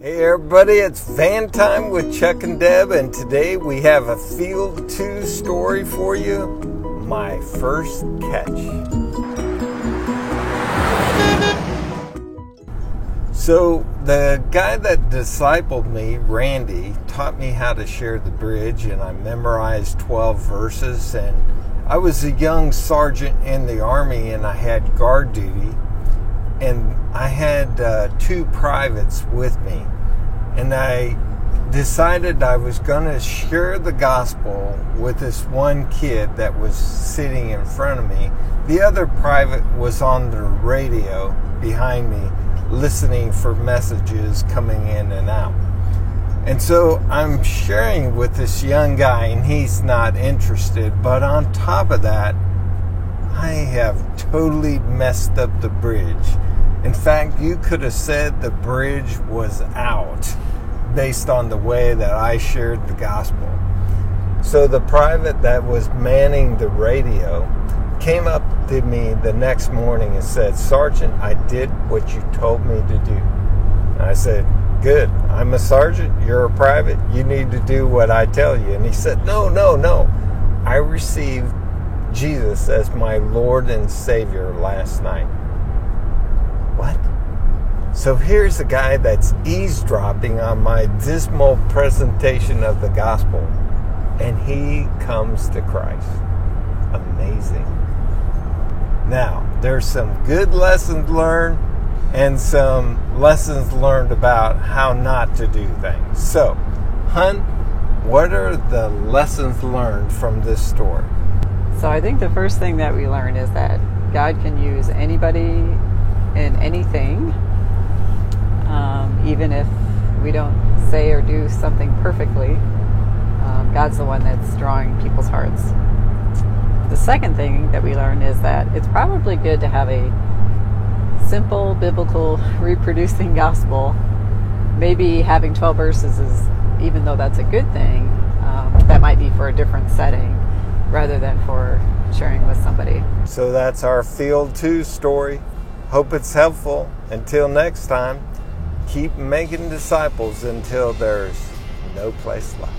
Hey everybody, it's Van Time with Chuck and Deb, and today we have a Field 2 story for you, My First Catch. So the guy that discipled me, Randy, taught me how to share the bridge, and I memorized 12 verses, and I was a young sergeant in the Army and I had guard duty, and I had 2 privates with me. And I decided I was going to share the gospel with this one kid that was sitting in front of me. The other private was on the radio behind me, listening for messages coming in and out. And so I'm sharing with this young guy, and he's not interested. But on top of that, I have totally messed up the bridge. In fact, you could have said the bridge was out based on the way that I shared the gospel. So the private that was manning the radio came up to me the next morning and said, "Sergeant, I did what you told me to do." And I said, "Good. I'm a sergeant. You're a private. You need to do what I tell you." And he said, No. I received Jesus as my Lord and Savior last night." What? So here's a guy that's eavesdropping on my dismal presentation of the gospel, and he comes to Christ. Amazing. Now, there's some good lessons learned and some lessons learned about how not to do things. So, Hun, what are the lessons learned from this story? So I think the first thing that we learn is that God can use anybody and anything, even if we don't say or do something perfectly. God's the one that's drawing people's hearts. The second thing that we learn is that it's probably good to have a simple, biblical, reproducing gospel. Maybe having 12 verses is, even though that's a good thing, that might be for a different setting rather than for sharing with somebody. So that's our Field 2 story. Hope it's helpful. Until next time, keep making disciples until there's no place left.